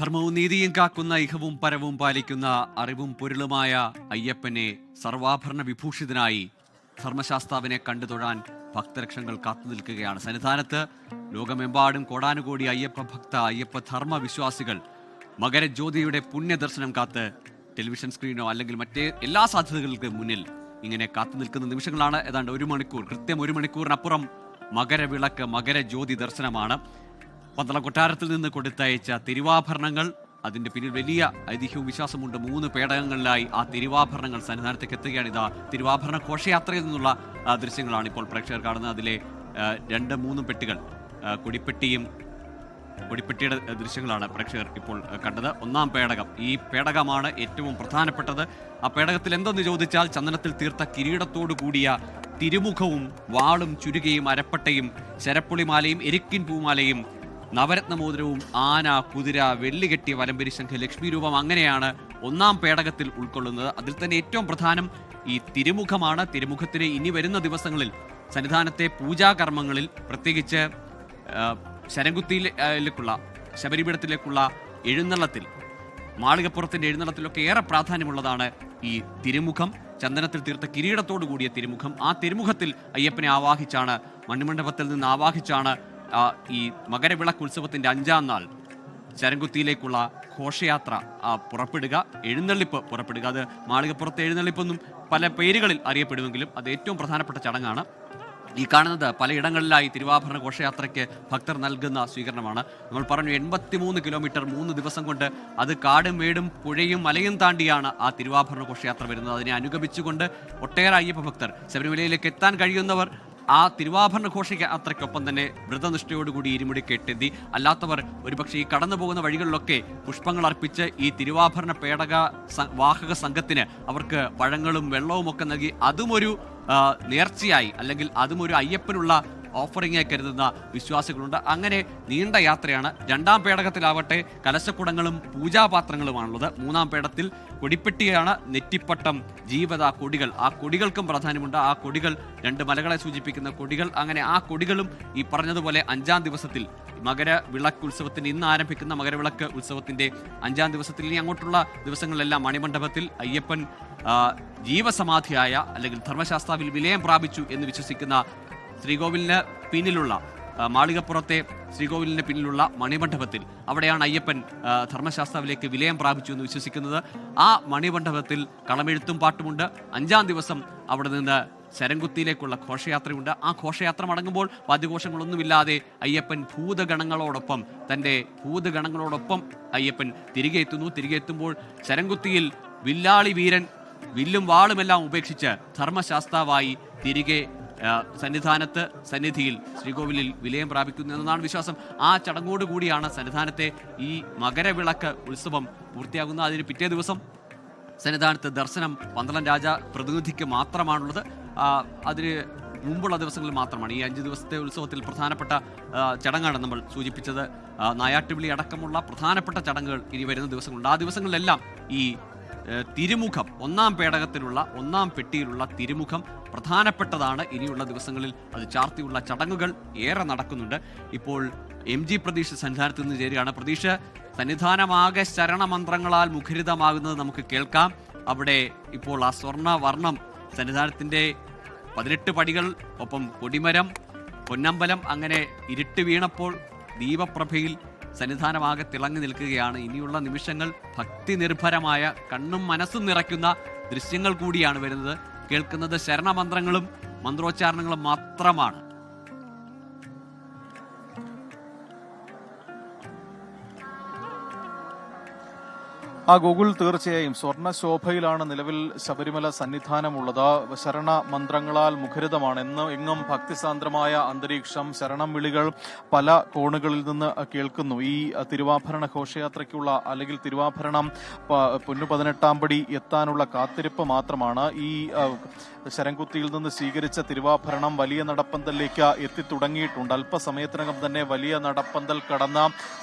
ധർമ്മവും നീതിയും കാക്കുന്ന ഇഹവും പരവും പാലിക്കുന്ന അറിവും പൊരുളുമായ അയ്യപ്പനെ സർവാഭരണ വിഭൂഷിതനായി ധർമ്മശാസ്താവിനെ കണ്ടു തൊഴാൻ ഭക്തലക്ഷങ്ങൾ കാത്തുനിൽക്കുകയാണ്. സന്നിധാനത്ത് ലോകമെമ്പാടും കോടാനുകോടി അയ്യപ്പ ധർമ്മ വിശ്വാസികൾ മകരജ്യോതിയുടെ പുണ്യദർശനം കാത്ത് ടെലിവിഷൻ സ്ക്രീനോ അല്ലെങ്കിൽ മറ്റേ എല്ലാ സാധ്യതകൾക്ക് മുന്നിൽ ഇങ്ങനെ കാത്തു നിൽക്കുന്ന നിമിഷങ്ങളാണ്. ഏതാണ്ട് കൃത്യം ഒരു മണിക്കൂറിനപ്പുറം മകരവിളക്ക് മകരജ്യോതി ദർശനമാണ്. പന്തളം കൊട്ടാരത്തിൽ നിന്ന് കൊടുത്തയച്ച തിരുവാഭരണങ്ങൾ, അതിന്റെ പിന്നിൽ വലിയ ഐതിഹ്യവും വിശ്വാസമുണ്ട്. 3 പേടകങ്ങളിലായി ആ തിരുവാഭരണങ്ങൾ സന്നിധാനത്തേക്ക് എത്തുകയാണ്. ഇതാ തിരുവാഭരണ ഘോഷയാത്രയിൽ നിന്നുള്ള ദൃശ്യങ്ങളാണ് ഇപ്പോൾ പ്രേക്ഷകർ കാണുന്നത്. അതിലെ 2-3 പെട്ടികൾ, കൊടിപ്പെട്ടിയുടെ ദൃശ്യങ്ങളാണ് പ്രേക്ഷകർ ഇപ്പോൾ കണ്ടത്. 1-ാം പേടകം, ഈ പേടകമാണ് ഏറ്റവും പ്രധാനപ്പെട്ടത്. ആ പേടകത്തിൽ എന്തെന്ന് ചോദിച്ചാൽ ചന്ദനത്തിൽ തീർത്ത കിരീടത്തോടു കൂടിയ തിരുമുഖവും വാളും ചുരുകയും അരപ്പട്ടയും ശരപ്പുളിമാലയും എരിക്കിൻ പൂമാലയും നവരത്നമോതിരവും ആന, കുതിര, വെള്ളികെട്ടിയ വലംബരി ശംഖ്, ലക്ഷ്മി രൂപം, അങ്ങനെയാണ് 1-ാം പേടകത്തിൽ ഉൾക്കൊള്ളുന്നത്. അതിൽ തന്നെ ഏറ്റവും പ്രധാനം ഈ തിരുമുഖമാണ്. തിരുമുഖത്തിന് ഇനി വരുന്ന ദിവസങ്ങളിൽ സന്നിധാനത്തെ പൂജാകർമ്മങ്ങളിൽ, പ്രത്യേകിച്ച് ശരംകുത്തിയിലേക്കുള്ള ശബരിപീഠത്തിലേക്കുള്ള എഴുന്നള്ളത്തിൽ, മാളികപ്പുറത്തിന്റെ എഴുന്നള്ളത്തിലൊക്കെ ഏറെ പ്രാധാന്യമുള്ളതാണ് ഈ തിരുമുഖം. ചന്ദനത്തിൽ തീർത്ത കിരീടത്തോടു കൂടിയ തിരുമുഖം. ആ തിരുമുഖത്തിൽ അയ്യപ്പനെ ആവാഹിച്ചാണ്, മണിമണ്ഡപത്തിൽ നിന്ന് ആവാഹിച്ചാണ് ഈ മകരവിളക്ക് ഉത്സവത്തിന്റെ 5-ാം നാൾ ശരംകുത്തിയിലേക്കുള്ള ഘോഷയാത്ര പുറപ്പെടുക, എഴുന്നള്ളിപ്പ് പുറപ്പെടുക. അത് മാളികപ്പുറത്തെ എഴുന്നള്ളിപ്പൊന്നും പല പേരുകളിൽ അറിയപ്പെടുമെങ്കിലും അത് ഏറ്റവും പ്രധാനപ്പെട്ട ചടങ്ങാണ്. ഈ കാണുന്നത് പലയിടങ്ങളിലായി തിരുവാഭരണ ഘോഷയാത്രയ്ക്ക് ഭക്തർ നൽകുന്ന സ്വീകരണമാണ്. നമ്മൾ പറഞ്ഞു 83 കിലോമീറ്റർ 3 ദിവസം കൊണ്ട്, അത് കാടും മേടും പുഴയും മലയും താണ്ടിയാണ് ആ തിരുവാഭരണ ഘോഷയാത്ര വരുന്നത്. അതിനെ അനുഗമിച്ചുകൊണ്ട് ഒട്ടേറെ അയ്യപ്പ ഭക്തർ ശബരിമലയിലേക്ക് എത്താൻ കഴിയുന്നവർ ആ തിരുവാഭരണ ഘോഷയാത്രയ്ക്കൊപ്പം തന്നെ വ്രതനിഷ്ഠയോടുകൂടി ഇരുമുടി കെട്ടെത്തി. അല്ലാത്തവർ ഒരുപക്ഷെ ഈ കടന്നു പോകുന്ന വഴികളിലൊക്കെ പുഷ്പങ്ങൾ അർപ്പിച്ച് ഈ തിരുവാഭരണ പേടക വാഹക സംഘത്തിന് അവർക്ക് പഴങ്ങളും വെള്ളവും ഒക്കെ നൽകി അതുമൊരു നേർച്ചയായി, അല്ലെങ്കിൽ അതുമൊരു അയ്യപ്പനുള്ള ഓഫറിംഗായി കരുതുന്ന വിശ്വാസികളുണ്ട്. അങ്ങനെ നീണ്ട യാത്രയാണ്. 2-ാം പേടകത്തിലാവട്ടെ കലശക്കുടങ്ങളും പൂജാപാത്രങ്ങളുമാണുള്ളത്. 3-ാം പേടത്തിൽ കൊടിപ്പെട്ടിയാണ്, നെറ്റിപ്പട്ടം, ജീവത, കൊടികൾ. ആ കൊടികൾക്കും പ്രാധാന്യമുണ്ട്. ആ കൊടികൾ 2 മലകളെ സൂചിപ്പിക്കുന്ന കൊടികൾ. അങ്ങനെ ആ കൊടികളും ഈ പറഞ്ഞതുപോലെ 5-ാം ദിവസത്തിൽ, മകരവിളക്ക് ഉത്സവത്തിന് ഇന്ന് ആരംഭിക്കുന്ന മകരവിളക്ക് ഉത്സവത്തിന്റെ 5-ാം ദിവസത്തിൽ ഇനി അങ്ങോട്ടുള്ള ദിവസങ്ങളിലെല്ലാം മണിമണ്ഡപത്തിൽ അയ്യപ്പൻ ജീവസമാധിയായ, അല്ലെങ്കിൽ ധർമ്മശാസ്താവിൽ വിലയം പ്രാപിച്ചു എന്ന് വിശ്വസിക്കുന്ന ശ്രീകോവിലിന് പിന്നിലുള്ള, മാളികപ്പുറത്തെ ശ്രീകോവിലിന് പിന്നിലുള്ള മണിമണ്ഡപത്തിൽ, അവിടെയാണ് അയ്യപ്പൻ ധർമ്മശാസ്താവിലേക്ക് വിലയം പ്രാപിച്ചു എന്ന് വിശ്വസിക്കുന്നത്. ആ മണിമണ്ഡപത്തിൽ കളമെഴുത്തും പാട്ടുമുണ്ട്. 5-ാം ദിവസം അവിടെ നിന്ന് ശരംകുത്തിയിലേക്കുള്ള ഘോഷയാത്രയുണ്ട്. ആ ഘോഷയാത്ര മടങ്ങുമ്പോൾ വാദ്യഘോഷങ്ങളൊന്നുമില്ലാതെ അയ്യപ്പൻ തൻ്റെ ഭൂതഗണങ്ങളോടൊപ്പം അയ്യപ്പൻ തിരികെ എത്തുന്നു. തിരികെ എത്തുമ്പോൾ ശരംകുത്തിയിൽ വില്ലാളി വീരൻ വില്ലും വാളുമെല്ലാം ഉപേക്ഷിച്ച് ധർമ്മശാസ്താവായി തിരികെ സന്നിധിയിൽ ശ്രീകോവിലിൽ വിലയം പ്രാപിക്കുന്നു എന്നതാണ് വിശ്വാസം. ആ ചടങ്ങോടുകൂടിയാണ് സന്നിധാനത്തെ ഈ മകരവിളക്ക് ഉത്സവം പൂർത്തിയാകുന്നത്. അതിന് പിറ്റേ ദിവസം സന്നിധാനത്ത് ദർശനം പന്തളം രാജ പ്രതിനിധിക്ക് മാത്രമാണുള്ളത്. അതിന് മുമ്പുള്ള ദിവസങ്ങളിൽ മാത്രമാണ്. ഈ 5 ദിവസത്തെ ഉത്സവത്തിൽ പ്രധാനപ്പെട്ട ചടങ്ങാണ് നമ്മൾ സൂചിപ്പിച്ചത്. നായാട്ടുവിളി അടക്കമുള്ള പ്രധാനപ്പെട്ട ചടങ്ങുകൾ ഇനി വരുന്ന ദിവസങ്ങളുണ്ട്. ആ ദിവസങ്ങളിലെല്ലാം ഈ തിരുമുഖം, 1-ാം പേടകത്തിലുള്ള 1-ാം പെട്ടിയിലുള്ള തിരുമുഖം പ്രധാനപ്പെട്ടതാണ്. ഇനിയുള്ള ദിവസങ്ങളിൽ അത് ചാർത്തിയുള്ള ചടങ്ങുകൾ ഏറെ നടക്കുന്നുണ്ട്. ഇപ്പോൾ MG പ്രതീഷ് സന്നിധാനത്ത് നിന്ന് ചേരുകയാണ്. പ്രതീഷ്, സന്നിധാനമാകെ ശരണമന്ത്രങ്ങളാൽ മുഖരിതമാകുന്നത് നമുക്ക് കേൾക്കാം. അവിടെ ഇപ്പോൾ ആ സ്വർണ്ണവർണ്ണം സന്നിധാനത്തിന്റെ 18 പടികൾ, ഒപ്പം കൊടിമരം, പൊന്നമ്പലം, അങ്ങനെ ഇരുട്ട് വീണപ്പോൾ ദീപപ്രഭയിൽ സന്നിധാനമാകെ തിളങ്ങി നിൽക്കുകയാണ്. ഇനിയുള്ള നിമിഷങ്ങൾ ഭക്തി നിർഭരമായ, കണ്ണും മനസ്സും നിറയ്ക്കുന്ന ദൃശ്യങ്ങൾ കൂടിയാണ് വരുന്നത്. കേൾക്കുന്നത് ശരണമന്ത്രങ്ങളും മന്ത്രോച്ചാരണങ്ങളും മാത്രമാണ്. ഗോകുൽ, തീർച്ചയായും സ്വർണ്ണശോഭയിലാണ് നിലവിൽ ശബരിമല സന്നിധാനമുള്ളത്. ശരണ മന്ത്രങ്ങളാൽ മുഖരിതമാണ്. എങ്ങും ഭക്തിസാന്ദ്രമായ അന്തരീക്ഷം, ശരണം വിളികൾ പല കോണുകളിൽ നിന്ന് കേൾക്കുന്നു. ഈ തിരുവാഭരണ ഘോഷയാത്രയ്ക്കുള്ള, അല്ലെങ്കിൽ തിരുവാഭരണം പൊന്നു 18-ാം പടി എത്താനുള്ള കാത്തിരിപ്പ് മാത്രമാണ്. ഈ ശരംകുത്തിയിൽ നിന്ന് സ്വീകരിച്ച തിരുവാഭരണം വലിയ നടപ്പന്തലിലേക്ക് എത്തിത്തുടങ്ങിയിട്ടുണ്ട്. അല്പസമയത്തിനകം തന്നെ വലിയ നടപ്പന്തൽ കടന്ന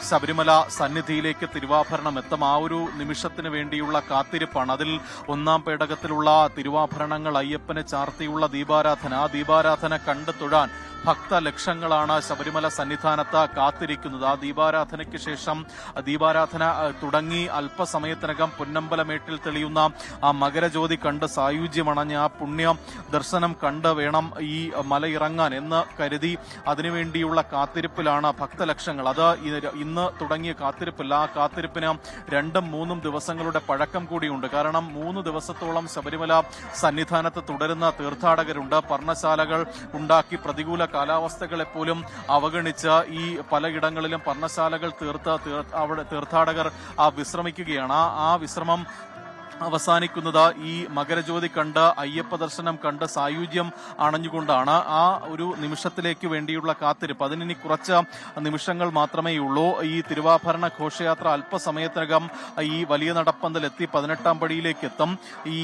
ശബരിമല സന്നിധിയിലേക്ക് തിരുവാഭരണം എത്തും. ആ ഒരു നിമിഷത്തിന് വേണ്ടിയുള്ള കാത്തിരിപ്പാണ്. അതിൽ 1-ാം പേടകത്തിലുള്ള തിരുവാഭരണങ്ങൾ, അയ്യപ്പനെ ചാർത്തിയുള്ള ദീപാരാധന, ആ ദീപാരാധന കണ്ടു തൊഴാൻ ഭക്തലക്ഷങ്ങളാണ് ശബരിമല സന്നിധാനത്ത് കാത്തിരിക്കുന്നത്. ആ ദീപാരാധനയ്ക്ക് ശേഷം ദീപാരാധന തുടങ്ങി അല്പസമയത്തിനകം പൊന്നമ്പലമേട്ടിൽ തെളിയുന്ന ആ മകരജ്യോതി കണ്ട് സായുജ്യമണഞ്ഞ് ആ പുണ്യ ദർശനം കണ്ട് വേണം ഈ മലയിറങ്ങാൻ എന്ന് കരുതി അതിനുവേണ്ടിയുള്ള കാത്തിരിപ്പിലാണ് ഭക്തലക്ഷങ്ങൾ. അത് ഇന്ന് തുടങ്ങിയ കാത്തിരിപ്പില്ല. ആ കാത്തിരിപ്പിന് 2-3 ദിവസങ്ങളുടെ പഴക്കം കൂടിയുണ്ട്. കാരണം 3 ദിവസത്തോളം ശബരിമല സന്നിധാനത്ത് തുടരുന്ന തീർത്ഥാടകരുണ്ട്. പർണശാലകൾ ഉണ്ടാക്കി പ്രതികൂല കാലാവസ്ഥകളെപ്പോലും അവഗണിച്ച് ഈ പലയിടങ്ങളിലും പർണശാലകൾ അവിടെ തീർത്ഥാടകർ വിശ്രമിക്കുകയാണ്. ആ വിശ്രമം അവസാനിക്കുന്നത് ഈ മകരജ്യോതി കണ്ട് അയ്യപ്പ ദർശനം കണ്ട് സായുജ്യം അണഞ്ഞുകൊണ്ടാണ്. ആ ഒരു നിമിഷത്തിലേക്ക് വേണ്ടിയുള്ള കാത്തിരിപ്പ് അതിനി കുറച്ച് നിമിഷങ്ങൾ മാത്രമേ ഉള്ളൂ. ഈ തിരുവാഭരണ ഘോഷയാത്ര അല്പസമയത്തിനകം ഈ വലിയ നടപ്പന്തലെത്തി 18ാം പടിയിലേക്ക് എത്തും. ഈ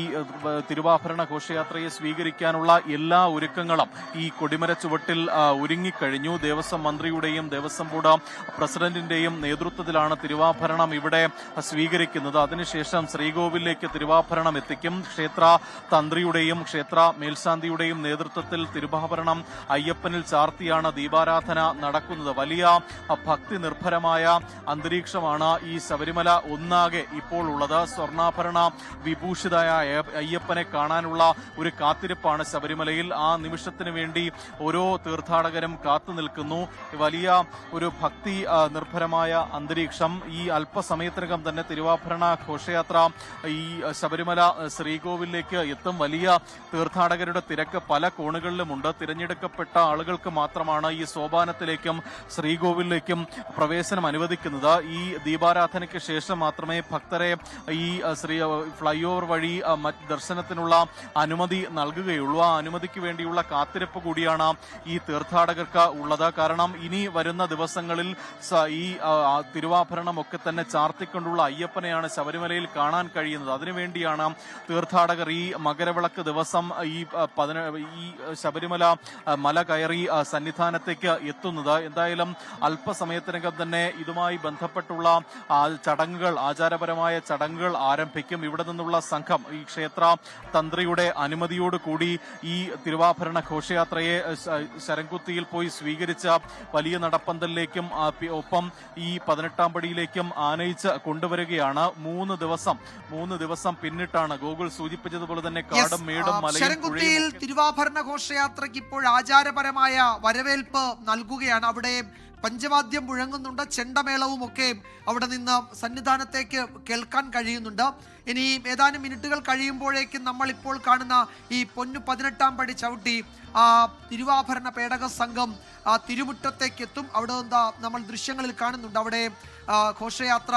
തിരുവാഭരണ ഘോഷയാത്രയെ സ്വീകരിക്കാനുള്ള എല്ലാ ഒരുക്കങ്ങളും ഈ കൊടിമര ചുവട്ടിൽ ഒരുങ്ങിക്കഴിഞ്ഞു. ദേവസ്വം മന്ത്രിയുടെയും ദേവസ്വം ബോർഡ് പ്രസിഡന്റിന്റെയും നേതൃത്വത്തിലാണ് തിരുവാഭരണം ഇവിടെ സ്വീകരിക്കുന്നത്. അതിനുശേഷം ശ്രീകോവിലേക്ക് തിരുവാഭരണം എത്തിക്കും. ക്ഷേത്ര തന്ത്രിയുടെയും ക്ഷേത്ര മേൽശാന്തിയുടെയും നേതൃത്വത്തിൽ തിരുവാഭരണം അയ്യപ്പനിൽ ചാർത്തിയാണ് ദീപാരാധന നടക്കുന്നത്. വലിയ ഭക്തി നിർഭരമായ അന്തരീക്ഷമാണ് ഈ ശബരിമല ഒന്നാകെ ഇപ്പോൾ ഉള്ളത്. സ്വർണ്ണാഭരണ വിഭൂഷിതയായ അയ്യപ്പനെ കാണാനുള്ള ഒരു കാത്തിരിപ്പാണ് ശബരിമലയിൽ. ആ നിമിഷത്തിന് വേണ്ടി ഓരോ തീർത്ഥാടകരും കാത്തു നിൽക്കുന്നു. വലിയ ഒരു ഭക്തി നിർഭരമായ അന്തരീക്ഷം. ഈ അല്പസമയത്തിനകം തന്നെ തിരുവാഭരണ ഘോഷയാത്ര ഈ ശബരിമല ശ്രീകോവിലേക്ക് എത്തും. വലിയ തീർത്ഥാടകരുടെ തിരക്ക് പല കോണുകളിലുമുണ്ട്. തിരഞ്ഞെടുക്കപ്പെട്ട ആളുകൾക്ക് മാത്രമാണ് ഈ സോപാനത്തിലേക്കും ശ്രീകോവിലേക്കും പ്രവേശനം അനുവദിക്കുന്നത്. ഈ ദീപാരാധനയ്ക്ക് ശേഷം മാത്രമേ ഭക്തരെ ഈ ഫ്ലൈ ഓവർ വഴി ദർശനത്തിനുള്ള അനുമതി നൽകുകയുള്ളൂ. ആ അനുമതിക്ക് വേണ്ടിയുള്ള കാത്തിരിപ്പ് കൂടിയാണ് ഈ തീർത്ഥാടകർക്ക് ഉള്ളത്. കാരണം ഇനി വരുന്ന ദിവസങ്ങളിൽ ഈ തിരുവാഭരണമൊക്കെ തന്നെ ചാർത്തിക്കൊണ്ടുള്ള അയ്യപ്പനെയാണ് ശബരിമലയിൽ കാണാൻ കഴിയുന്നത്. അതിനുവേണ്ടിയാണ് തീർത്ഥാടകർ ഈ മകരവിളക്ക് ദിവസം ഈ ശബരിമല മല കയറി സന്നിധാനത്തേക്ക് എത്തുന്നത്. എന്തായാലും അല്പസമയത്തിനകം തന്നെ ഇതുമായി ബന്ധപ്പെട്ടുള്ള ചടങ്ങുകൾ, ആചാരപരമായ ചടങ്ങുകൾ ആരംഭിക്കും. ഇവിടെ നിന്നുള്ള സംഘം ഈ ക്ഷേത്ര തന്ത്രിയുടെ അനുമതിയോടുകൂടി ഈ തിരുവാഭരണ ഘോഷയാത്രയെ ശരംകുത്തിയിൽ പോയി സ്വീകരിച്ച വലിയ നടപ്പന്തലിലേക്കും ഒപ്പം ഈ 18ാം പടിയിലേക്കും ആനയിച്ച് കൊണ്ടുവരികയാണ്. 3 ദിവസം പിന്നിട്ടാണ് ഗോകുൽ സൂചിപ്പിച്ചതുപോലെ തന്നെ കാടും മേടും ശരംകുത്തിയിൽ തിരുവാഭരണ ഘോഷയാത്രയ്ക്ക് ഇപ്പോൾ ആചാരപരമായ വരവേൽപ്പ് നൽകുകയാണ്. അവിടെ പഞ്ചവാദ്യം മുഴങ്ങുന്നുണ്ട്, ചെണ്ടമേളവും ഒക്കെ അവിടെ നിന്ന് സന്നിധാനത്തേക്ക് കേൾക്കാൻ കഴിയുന്നുണ്ട്. ഇനി ഏതാനും മിനിറ്റുകൾ കഴിയുമ്പോഴേക്കും നമ്മൾ ഇപ്പോൾ കാണുന്ന ഈ പൊന്നു 18ാം പടി ചവിട്ടി തിരുവാഭരണ പേടക സംഘം തിരുമുറ്റത്തേക്ക് എത്തും. അവിടെ നമ്മൾ ദൃശ്യങ്ങളിൽ കാണുന്നുണ്ട്. അവിടെ ഘോഷയാത്ര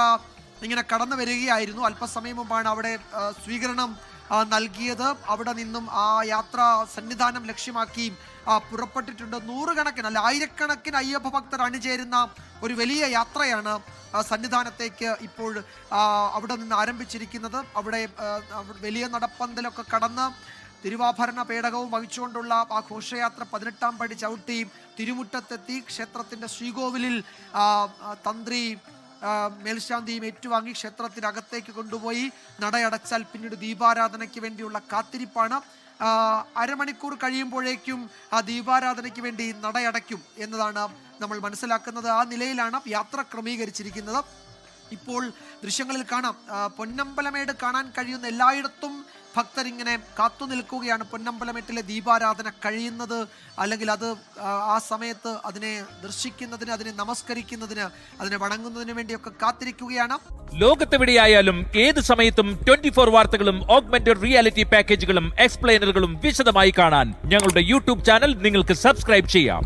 ഇങ്ങനെ കടന്നു വരികയായിരുന്നു. അല്പസമയം മുമ്പാണ് അവിടെ സ്വീകരണം നൽകിയത്. അവിടെ നിന്നും ആ യാത്ര സന്നിധാനം ലക്ഷ്യമാക്കി പുറപ്പെട്ടിട്ടുണ്ട്. നൂറുകണക്കിന് അല്ല ആയിരക്കണക്കിന് അയ്യപ്പ ഭക്തർ അണിചേരുന്ന ഒരു വലിയ യാത്രയാണ് സന്നിധാനത്തേക്ക് ഇപ്പോൾ അവിടെ നിന്ന് ആരംഭിച്ചിരിക്കുന്നത്. അവിടെ വലിയ നടപ്പന്തലൊക്കെ കടന്ന് തിരുവാഭരണ പേടകവും വഹിച്ചുകൊണ്ടുള്ള ആ ഘോഷയാത്ര 18ാം പടി ചവിട്ടി തിരുമുറ്റത്തെത്തി ക്ഷേത്രത്തിന്റെ ശ്രീകോവിലിൽ തന്ത്രി മേൽശാന്തിയും ഏറ്റുവാങ്ങി ക്ഷേത്രത്തിനകത്തേക്ക് കൊണ്ടുപോയി നടയടച്ചാൽ പിന്നീട് ദീപാരാധനയ്ക്ക് വേണ്ടിയുള്ള കാത്തിരിപ്പാണ്. അരമണിക്കൂർ കഴിയുമ്പോഴേക്കും ആ ദീപാരാധനയ്ക്ക് വേണ്ടി നടയടയ്ക്കും എന്നതാണ് നമ്മൾ മനസ്സിലാക്കുന്നത്. ആ നിലയിലാണ് യാത്ര ക്രമീകരിച്ചിരിക്കുന്നത്. ഇപ്പോൾ ദൃശ്യങ്ങളിൽ കാണാം, പൊന്നമ്പലമേട് കാണാൻ കഴിയുന്ന എല്ലായിടത്തും ഭക്തരിങ്ങനെ കാത്തു നിൽക്കുകയാണ്. പൊന്നമ്പലമേട്ടിലെ ദീപാരാധന കഴിയുന്നത്, അല്ലെങ്കിൽ അത് ആ സമയത്ത് അതിനെ ദർശിക്കുന്നതിന്, അതിനെ നമസ്കരിക്കുന്നതിന്, അതിനെ വണങ്ങുന്നതിന് വേണ്ടിയൊക്കെ കാത്തിരിക്കുകയാണ്. ലോകത്തെവിടെയായാലും ഏത് സമയത്തും 24 വാർത്തകളും ഓഗ്മെന്റഡ് റിയാലിറ്റി പാക്കേജുകളും എക്സ്പ്ലെയിനറുകളും വിശദമായി കാണാൻ ഞങ്ങളുടെ യൂട്യൂബ് ചാനൽ നിങ്ങൾക്ക് സബ്സ്ക്രൈബ് ചെയ്യാം.